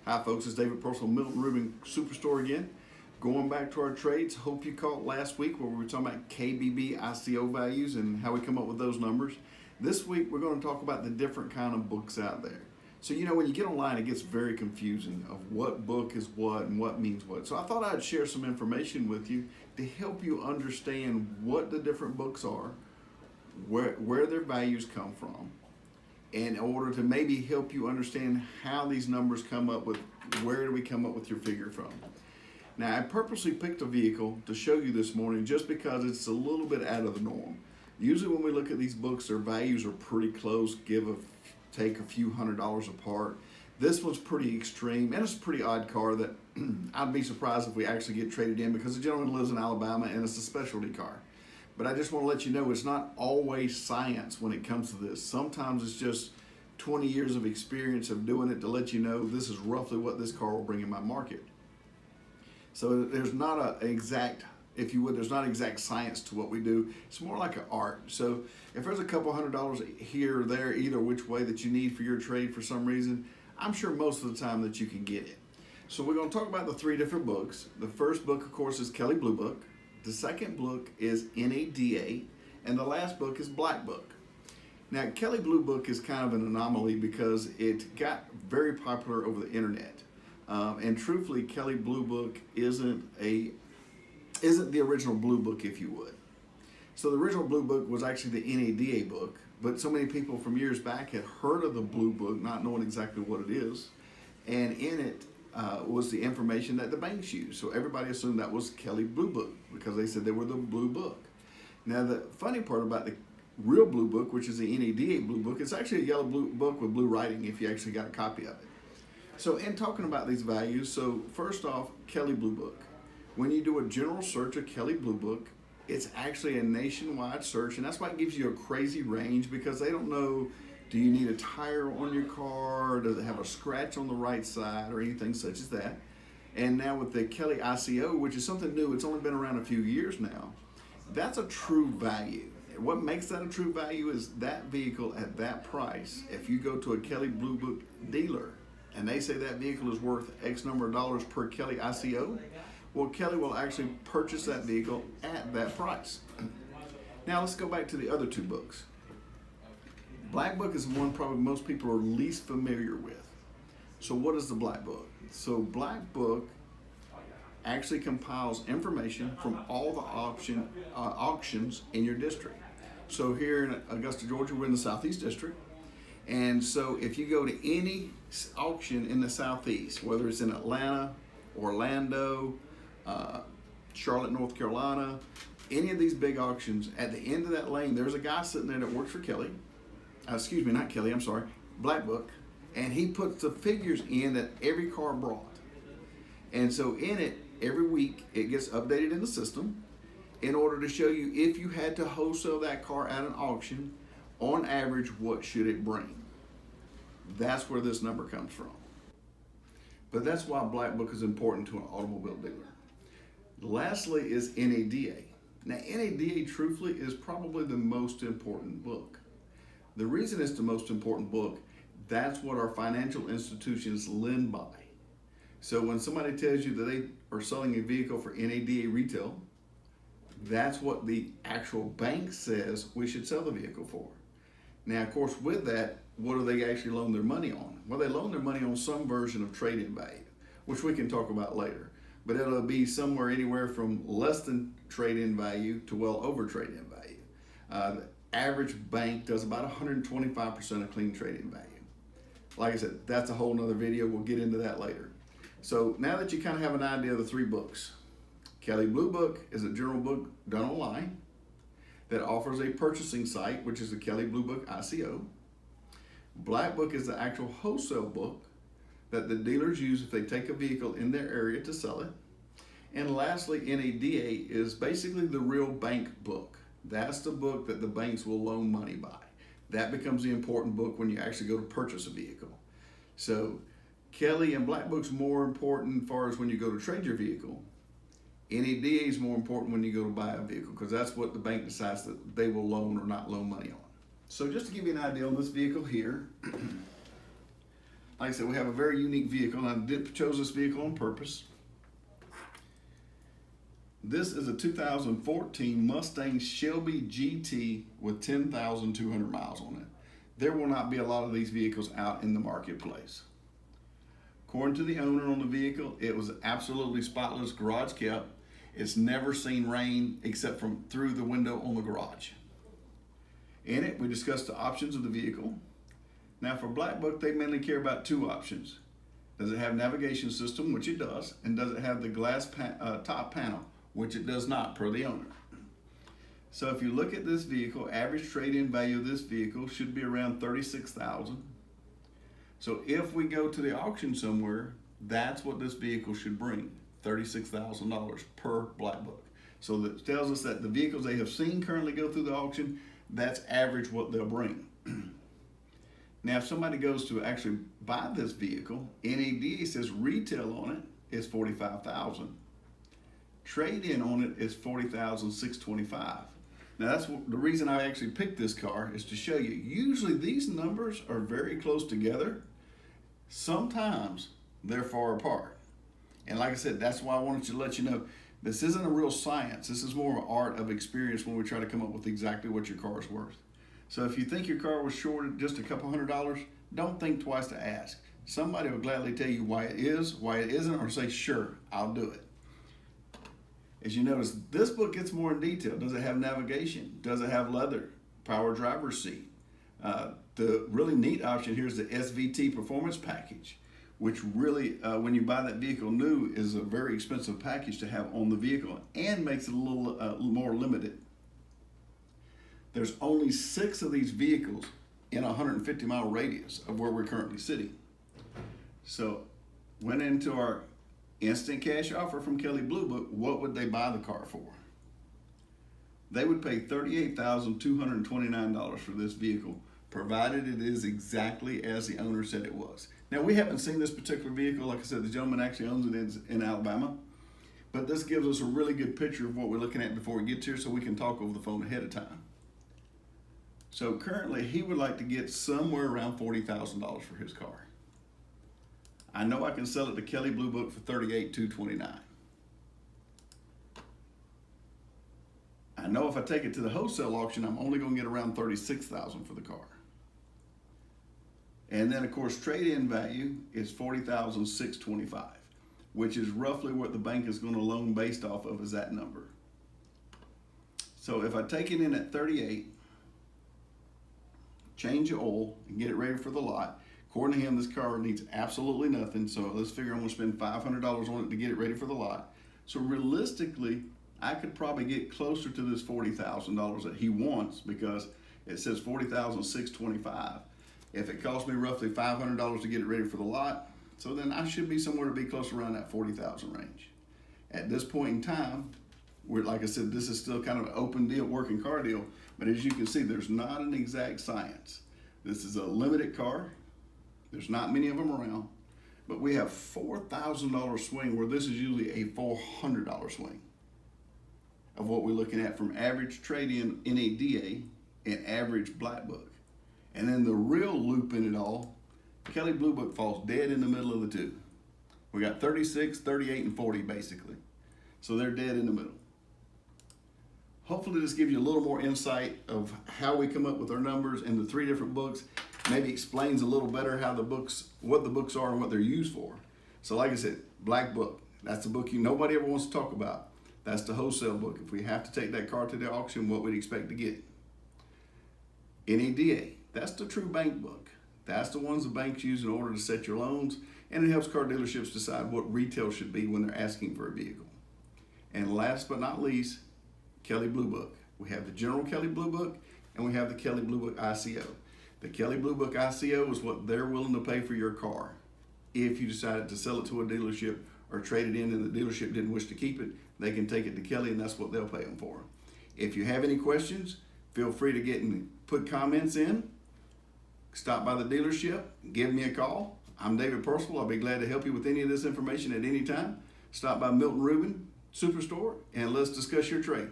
Hi folks, it's David Purcell, Milton Ruben Superstore again. Going back to our trades, hope you caught last week where we were talking about KBB ICO values and how we come up with those numbers. This week we're going to talk about the different kind of books out there. So when you get online it gets very confusing of what book is what and what means what. So I thought I'd share some information with you to help you understand what the different books are, where their values come from, in order to maybe help you understand how these numbers come up with, where do we come up with your figure from. Now, I purposely picked a vehicle to show you this morning just because it's a little bit out of the norm. Usually when we look at these books, their values are pretty close, take a few $100s apart. This one's pretty extreme, and it's a pretty odd car that I'd be surprised if we actually get traded in because the gentleman lives in Alabama and it's a specialty car. But I just want to let you know it's not always science when it comes to this. Sometimes it's just 20 years of experience of doing it to let you know this is roughly what this car will bring in my market. So there's not an exact, if you would, there's not exact science to what we do. It's more like an art. So if there's a couple $100s here or there, either which way that you need for your trade for some reason, I'm sure most of the time that you can get it. So we're going to talk about the three different books. The first book, of course, is Kelley Blue Book. The second book is NADA, and the last book is Black Book. Now, Kelley Blue Book is kind of an anomaly because it got very popular over the internet. And truthfully, Kelley Blue Book isn't the original Blue Book, if you would. So the original Blue Book was actually the NADA book, but so many people from years back had heard of the Blue Book, not knowing exactly what it is, and in it was the information that the banks used. So everybody assumed that was Kelley Blue Book because they said they were the Blue Book. Now the funny part about the real Blue Book, which is the NADA Blue Book, it's actually a yellow blue book with blue writing if you actually got a copy of it. So in talking about these values, so first off, Kelley Blue Book. When you do a general search of Kelley Blue Book, it's actually a nationwide search, and that's why it gives you a crazy range because they don't know, do you need a tire on your car? Does it have a scratch on the right side or anything such as that? And now with the Kelley ICO, which is something new, it's only been around a few years now, that's a true value. What makes that a true value is that vehicle at that price. If you go to a Kelley Blue Book dealer and they say that vehicle is worth X number of dollars per Kelley ICO, well, Kelley will actually purchase that vehicle at that price. Now let's go back to the other two books. Black Book is the one probably most people are least familiar with. So what is the Black Book? So Black Book actually compiles information from all the auctions in your district. So here in Augusta, Georgia, we're in the Southeast District. And so if you go to any auction in the Southeast, whether it's in Atlanta, Orlando, Charlotte, North Carolina, any of these big auctions, at the end of that lane, there's a guy sitting there that works for Kelley. Excuse me, not Kelley, I'm sorry, Black Book. And he puts the figures in that every car brought. And so in it, every week, it gets updated in the system in order to show you if you had to wholesale that car at an auction, on average, what should it bring? That's where this number comes from. But that's why Black Book is important to an automobile dealer. Lastly is NADA. Now NADA, truthfully, is probably the most important book. The reason it's the most important book, that's what our financial institutions lend by. So when somebody tells you that they are selling a vehicle for NADA retail, that's what the actual bank says we should sell the vehicle for. Now, of course, with that, what do they actually loan their money on? Well, they loan their money on some version of trade-in value, which we can talk about later. But it'll be somewhere anywhere from less than trade-in value to well over trade-in value. The average bank does about 125% of clean trade-in value. Like I said, that's a whole nother video. We'll get into that later. So now that you kind of have an idea of the three books, Kelley Blue Book is a general book done online that offers a purchasing site, which is the Kelley Blue Book ICO. Black Book is the actual wholesale book that the dealers use if they take a vehicle in their area to sell it. And lastly, NADA is basically the real bank book. That's the book that the banks will loan money by. That becomes the important book when you actually go to purchase a vehicle. So Kelley and Black Book's more important as far as when you go to trade your vehicle. NADA is more important when you go to buy a vehicle because that's what the bank decides that they will loan or not loan money on. So just to give you an idea on this vehicle here, like I said, we have a very unique vehicle, and I chose this vehicle on purpose. This is a 2014 Mustang Shelby GT with 10,200 miles on it. There will not be a lot of these vehicles out in the marketplace. According to the owner on the vehicle, it was absolutely spotless, garage kept. It's never seen rain except from through the window on the garage. In it, we discussed the options of the vehicle. Now for Black Book, they mainly care about two options. Does it have navigation system, which it does, and does it have the glass top panel, which it does not, per the owner. So if you look at this vehicle, average trade-in value of this vehicle should be around $36,000. So if we go to the auction somewhere, that's what this vehicle should bring, $36,000 per Black Book. So that tells us that the vehicles they have seen currently go through the auction, that's average what they'll bring. Now, if somebody goes to actually buy this vehicle, NADA says retail on it is $45,000. Trade-in on it is $40,625. Now, that's the reason I actually picked this car, is to show you. Usually these numbers are very close together. Sometimes they're far apart. And like I said, that's why I wanted to let you know, this isn't a real science. This is more of an art of experience when we try to come up with exactly what your car is worth. So if you think your car was shorted just a couple $100, don't think twice to ask. Somebody will gladly tell you why it is, why it isn't, or say, sure, I'll do it. As you notice, this book gets more in detail. Does it have navigation? Does it have leather? Power driver's seat? The really neat option here is the SVT Performance Package, which really, when you buy that vehicle new, is a very expensive package to have on the vehicle and makes it a little more limited. There's only 6 of these vehicles in a 150-mile radius of where we're currently sitting. So, went into our instant cash offer from Kelley Blue Book. What would they buy the car for? They would pay $38,229 for this vehicle, provided it is exactly as the owner said it was. Now, we haven't seen this particular vehicle. Like I said, the gentleman actually owns it in Alabama. But this gives us a really good picture of what we're looking at before we get here, so we can talk over the phone ahead of time. So currently, he would like to get somewhere around $40,000 for his car. I know I can sell it to Kelley Blue Book for $38,229. I know if I take it to the wholesale auction, I'm only going to get around $36,000 for the car. And then, of course, trade-in value is $40,625, which is roughly what the bank is going to loan based off of, is that number. So if I take it in at 38, change the oil, and get it ready for the lot. According to him, this car needs absolutely nothing, so let's figure I'm going to spend $500 on it to get it ready for the lot. So realistically, I could probably get closer to this $40,000 that he wants, because it says $40,625. If it costs me roughly $500 to get it ready for the lot, so then I should be somewhere to be close around that $40,000 range. At this point in time, like I said, this is still kind of an open deal, working car deal, but as you can see, there's not an exact science. This is a limited car. There's not many of them around, but we have $4,000 swing, where this is usually a $400 swing of what we're looking at from average trade-in NADA and average Black Book. And then the real loop in it all, Kelley Blue Book falls dead in the middle of the two. We got 36, 38, and 40 basically. So they're dead in the middle. Hopefully this gives you a little more insight of how we come up with our numbers and the 3 different books. Maybe explains a little better how what the books are and what they're used for. So like I said, Black Book, that's the book nobody ever wants to talk about. That's the wholesale book. If we have to take that car to the auction, what we'd expect to get. NADA, that's the true bank book. That's the ones the banks use in order to set your loans, and it helps car dealerships decide what retail should be when they're asking for a vehicle. And last but not least, Kelley Blue Book. We have the general Kelley Blue Book, and we have the Kelley Blue Book ICO. The Kelley Blue Book ICO is what they're willing to pay for your car. If you decided to sell it to a dealership or trade it in and the dealership didn't wish to keep it, they can take it to Kelley, and that's what they'll pay them for. If you have any questions, feel free to put comments in. Stop by the dealership, give me a call. I'm David Percival. I'll be glad to help you with any of this information at any time. Stop by Milton Ruben Superstore, and let's discuss your trade.